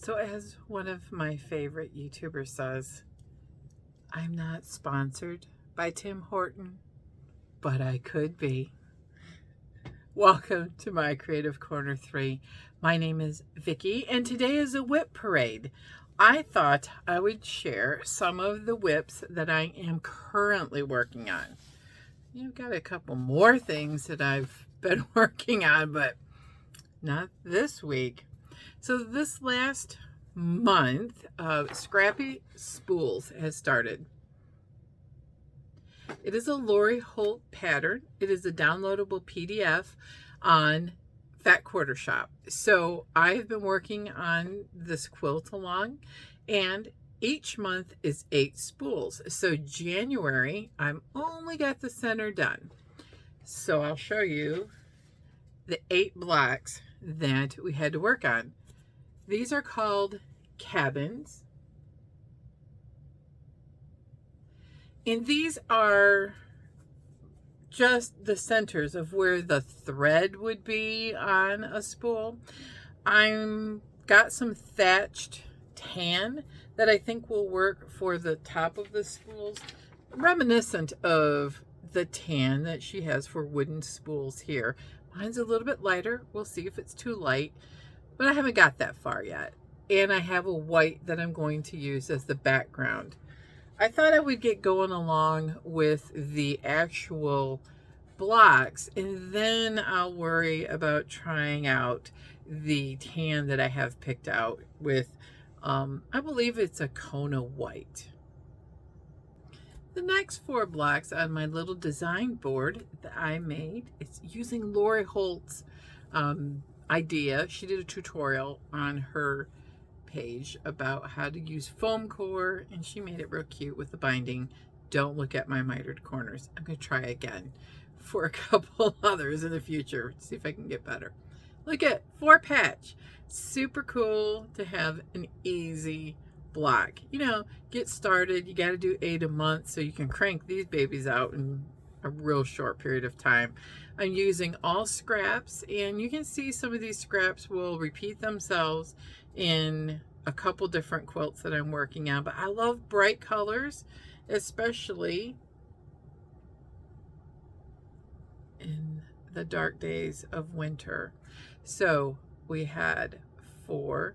So as one of my favorite YouTubers says, I'm not sponsored by Tim Horton, but I could be. Welcome to my Creative Corner 3. My name is Vicki, and today is a WIP parade. I thought I would share some of the WIPs that I am currently working on. I've got a couple more things that I've been working on, but not this week. So this last month, Scrappy Spools has started. It is a Lori Holt pattern. It is a downloadable PDF on Fat Quarter Shop. So I've been working on this quilt along, and each month is 8 spools. So January, I'm only got the center done. So I'll show you the 8 blocks that we had to work on. These are called cabins. And these are just the centers of where the thread would be on a spool. I'm got some thatched tan that I think will work for the top of the spools, reminiscent of the tan that she has for wooden spools here. Mine's a little bit lighter. We'll see if it's too light, but I haven't got that far yet. And I have a white that I'm going to use as the background. I thought I would get going along with the actual blocks, and then I'll worry about trying out the tan that I have picked out with, I believe it's a Kona white. The next 4 blocks on my little design board that I made, it's using Lori Holt's idea. She did a tutorial on her page about how to use foam core, and she made it real cute with the binding. Don't look at my mitered corners. I'm going to try again for a couple others in the future, see if I can get better. Look at 4 patch. Super cool to have an easy block. You know, get started. You got to do 8 a month so you can crank these babies out in a real short period of time. I'm using all scraps, and you can see some of these scraps will repeat themselves in a couple different quilts that I'm working on, but I love bright colors, especially in the dark days of winter. So we had 4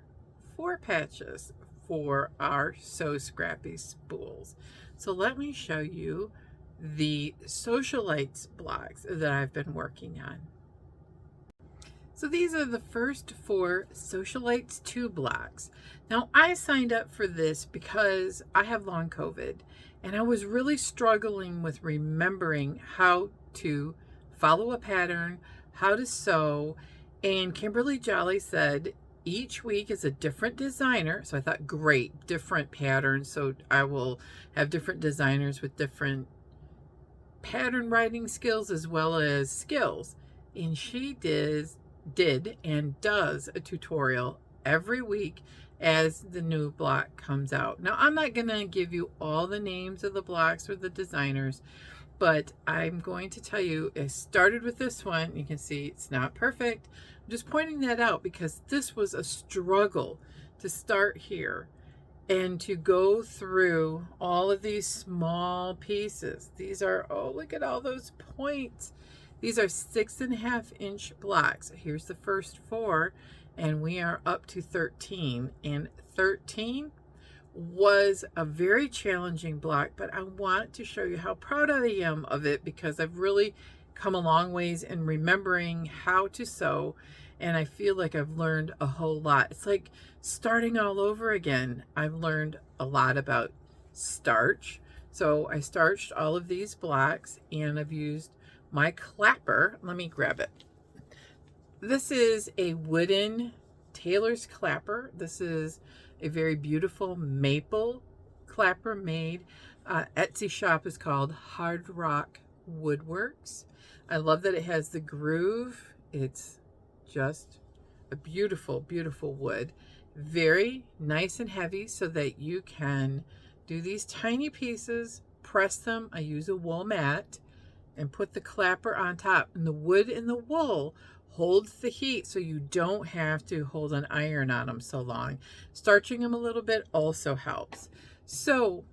patches for our So Scrappy spools. So let me show you the Socialites blocks that I've been working on. So these are the first 4 Socialites 2 blocks. Now I signed up for this because I have long COVID, and I was really struggling with remembering how to follow a pattern, how to sew, and Kimberly Jolly said each week is a different designer. So I thought, great, different patterns. So I will have different designers with different pattern writing skills as well as skills. And she did and does a tutorial every week as the new block comes out. Now, I'm not going to give you all the names of the blocks or the designers, but I'm going to tell you, I started with this one. You can see it's not perfect. I'm just pointing that out because this was a struggle to start here and to go through all of these small pieces. These are, oh, look at all those points. These are 6.5 inch blocks. Here's the first 4, and we are up to 13. And 13 was a very challenging block, but I want to show you how proud I am of it because I've really come a long ways in remembering how to sew, and I feel like I've learned a whole lot. It's like starting all over again. I've learned a lot about starch. So I starched all of these blocks, and I've used my clapper. Let me grab it. This is a wooden tailor's clapper. This is a very beautiful maple clapper made. Etsy shop is called Hard Rock Woodworks. I love that it has the groove. It's just a beautiful, beautiful wood. Very nice and heavy so that you can do these tiny pieces, press them. I use a wool mat and put the clapper on top, and the wood and the wool holds the heat so you don't have to hold an iron on them so long. Starching them a little bit also helps. So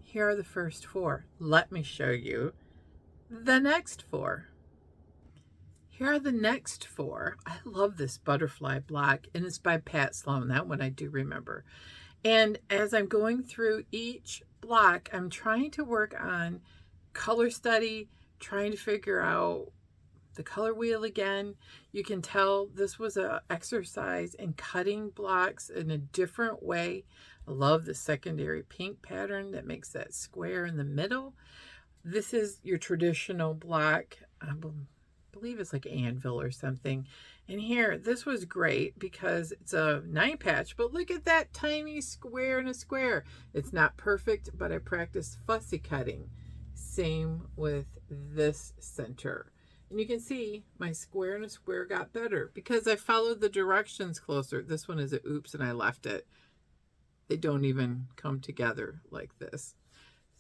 here are the first 4. Let me show you the next 4. Here are the next 4. I love this butterfly block, and it's by Pat Sloan. That one I do remember. And as I'm going through each block, I'm trying to work on color study, trying to figure out the color wheel again. You can tell this was an exercise in cutting blocks in a different way. I love the secondary pink pattern that makes that square in the middle. This is your traditional block. I believe it's like anvil or something. And here, this was great because it's a 9 patch, but look at that tiny square in a square. It's not perfect, but I practiced fussy cutting. Same with this center. And you can see my square in a square got better because I followed the directions closer. This one is a oops and I left it. They don't even come together like this.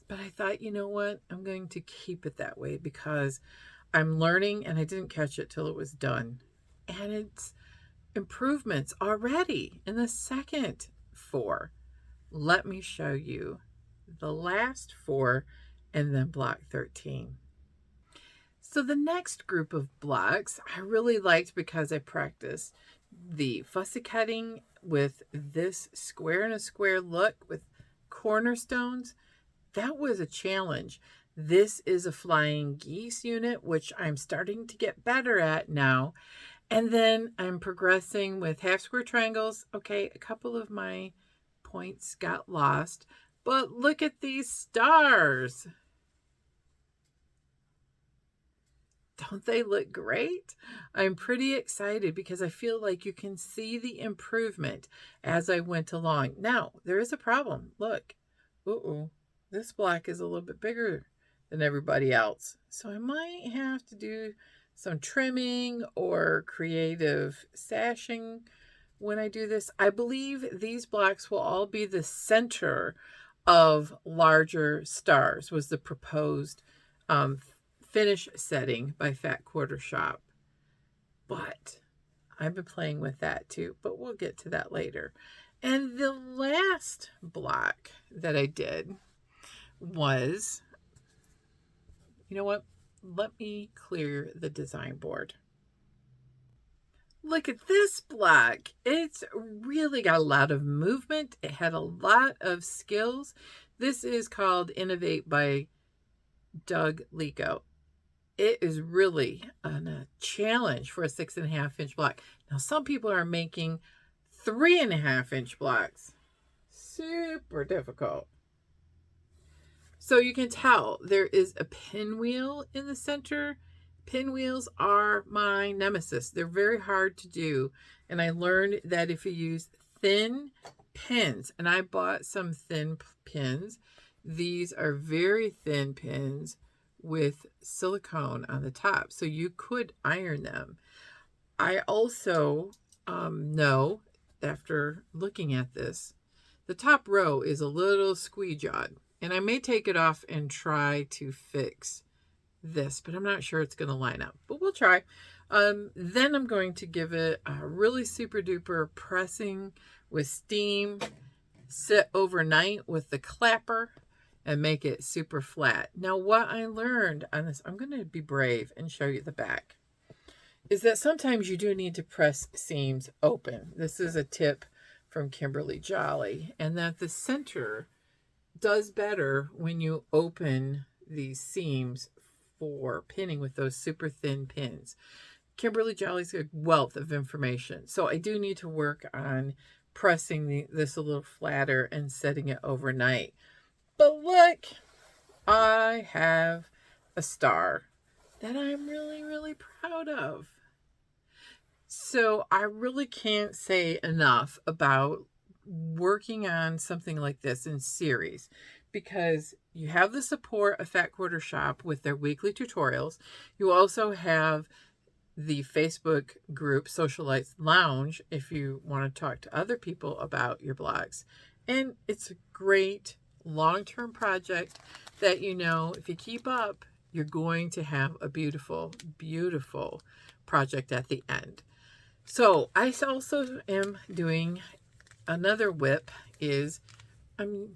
But I thought, you know what? I'm going to keep it that way because I'm learning, and I didn't catch it till it was done. And it's improvements already in the second 4. Let me show you the last 4 and then block 13. So the next group of blocks I really liked because I practiced the fussy cutting with this square in a square look with cornerstones. That was a challenge. This is a flying geese unit, which I'm starting to get better at now. And then I'm progressing with half square triangles. Okay, a couple of my points got lost, but look at these stars. Don't they look great? I'm pretty excited because I feel like you can see the improvement as I went along. Now, there is a problem. Look. This block is a little bit bigger than everybody else. So I might have to do some trimming or creative sashing when I do this. I believe these blocks will all be the center of larger stars, was the proposed finish setting by Fat Quarter Shop. But I've been playing with that too, but we'll get to that later. And the last block that I did was, you know what? Let me clear the design board. Look at this block. It's really got a lot of movement. It had a lot of skills. This is called Innovate by Doug Lico. It is really a challenge for a 6.5-inch block. Now, some people are making 3.5-inch blocks. Super difficult. So you can tell there is a pinwheel in the center. Pinwheels are my nemesis. They're very hard to do. And I learned that if you use thin pins, and I bought some thin pins. These are very thin pins with silicone on the top. So you could iron them. I also know, after looking at this, the top row is a little squee-jawed. And I may take it off and try to fix this, but I'm not sure it's going to line up. But we'll try. Then I'm going to give it a really super duper pressing with steam, sit overnight with the clapper, and make it super flat. Now, what I learned on this, I'm going to be brave and show you the back, is that sometimes you do need to press seams open. This is a tip from Kimberly Jolly, and that the center does better when you open these seams for pinning with those super thin pins. Kimberly Jolly's a wealth of information. So I do need to work on pressing this a little flatter and setting it overnight. But look, I have a star that I'm really, really proud of. So I really can't say enough about working on something like this in series, because you have the support of Fat Quarter Shop with their weekly tutorials. You also have the Facebook group Socialites Lounge if you want to talk to other people about your blogs. And it's a great long-term project that, you know, if you keep up, you're going to have a beautiful, beautiful project at the end. So I also am doing another WIP is,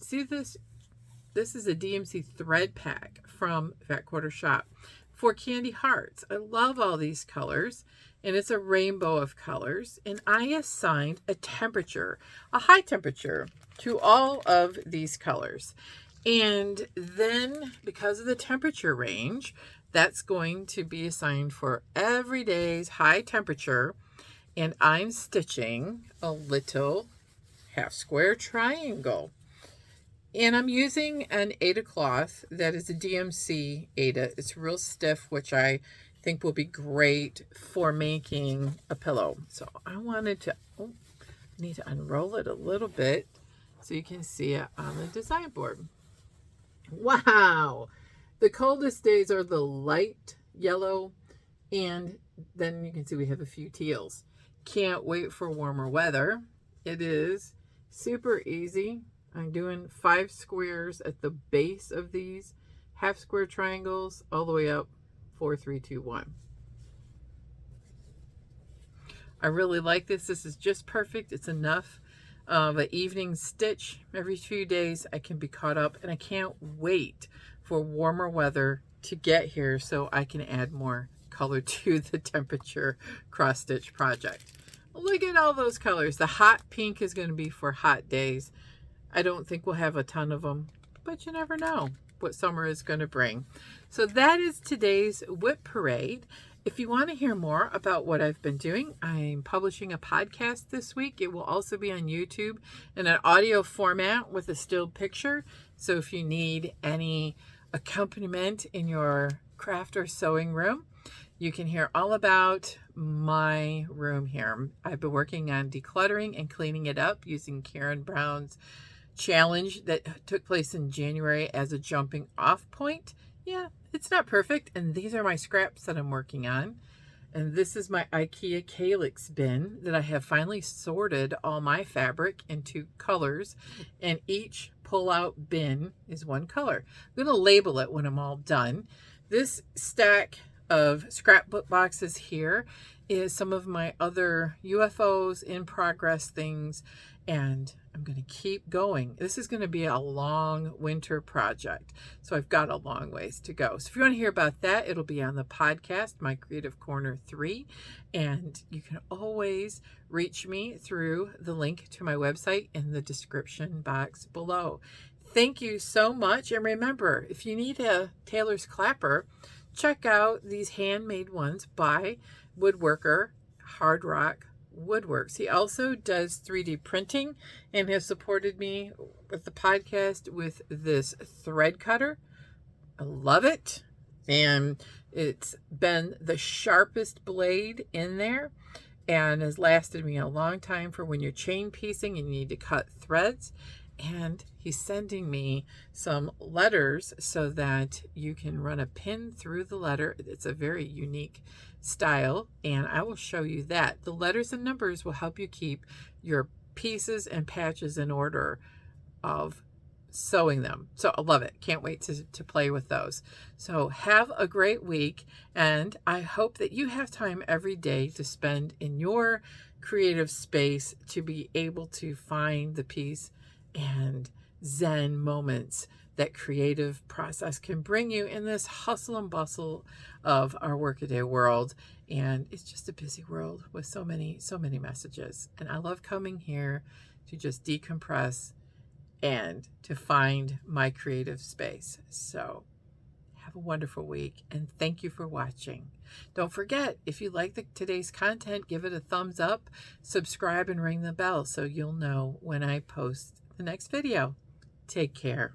see this? This is a DMC thread pack from Fat Quarter Shop for candy hearts. I love all these colors, and it's a rainbow of colors. And I assigned a temperature, a high temperature, to all of these colors. And then because of the temperature range, that's going to be assigned for every day's high temperature. And I'm stitching a little half square triangle. And I'm using an Aida cloth that is a DMC Aida. It's real stiff, which I think will be great for making a pillow. So I wanted to, I need to unroll it a little bit so you can see it on the design board. Wow! The coldest days are the light yellow, and then you can see we have a few teals. Can't wait for warmer weather. It is super easy. I'm doing 5 squares at the base of these half square triangles all the way up 4, 3, 2, 1. I really like this. This is just perfect. It's enough of an evening stitch. Every few days I can be caught up, and I can't wait for warmer weather to get here so I can add more color to the temperature cross stitch project. Look at all those colors. The hot pink is going to be for hot days. I don't think we'll have a ton of them, but you never know what summer is going to bring. So that is today's WIP parade. If you want to hear more about what I've been doing, I'm publishing a podcast this week. It will also be on YouTube in an audio format with a still picture. So if you need any accompaniment in your craft or sewing room, you can hear all about my room here. I've been working on decluttering and cleaning it up using Karen Brown's challenge that took place in January as a jumping off point. Yeah, it's not perfect, and these are my scraps that I'm working on. And this is my IKEA Calyx bin that I have finally sorted all my fabric into colors, and each pull-out bin is one color. I'm going to label it when I'm all done. This stack of scrapbook boxes here is some of my other UFOs in progress things, and I'm going to keep going. This is going to be a long winter project, so I've got a long ways to go. So if you want to hear about that, it'll be on the podcast, My Creative Corner 3, and you can always reach me through the link to my website in the description box below. Thank you so much, and remember, if you need a tailor's clapper, check out these handmade ones by woodworker Hard Rock Woodworks. He also does 3D printing and has supported me with the podcast with this thread cutter. I love it, and it's been the sharpest blade in there and has lasted me a long time for when you're chain piecing and you need to cut threads. And he's sending me some letters so that you can run a pin through the letter. It's a very unique style, and I will show you that. The letters and numbers will help you keep your pieces and patches in order of sewing them. So I love it. Can't wait to play with those. So have a great week, and I hope that you have time every day to spend in your creative space to be able to find the peace and zen moments that creative process can bring you in this hustle and bustle of our workaday world. And it's just a busy world with so many messages. And I love coming here to just decompress and to find my creative space. So have a wonderful week, and thank you for watching. Don't forget, if you like today's content, give it a thumbs up, subscribe, and ring the bell so you'll know when I post the next video. Take care.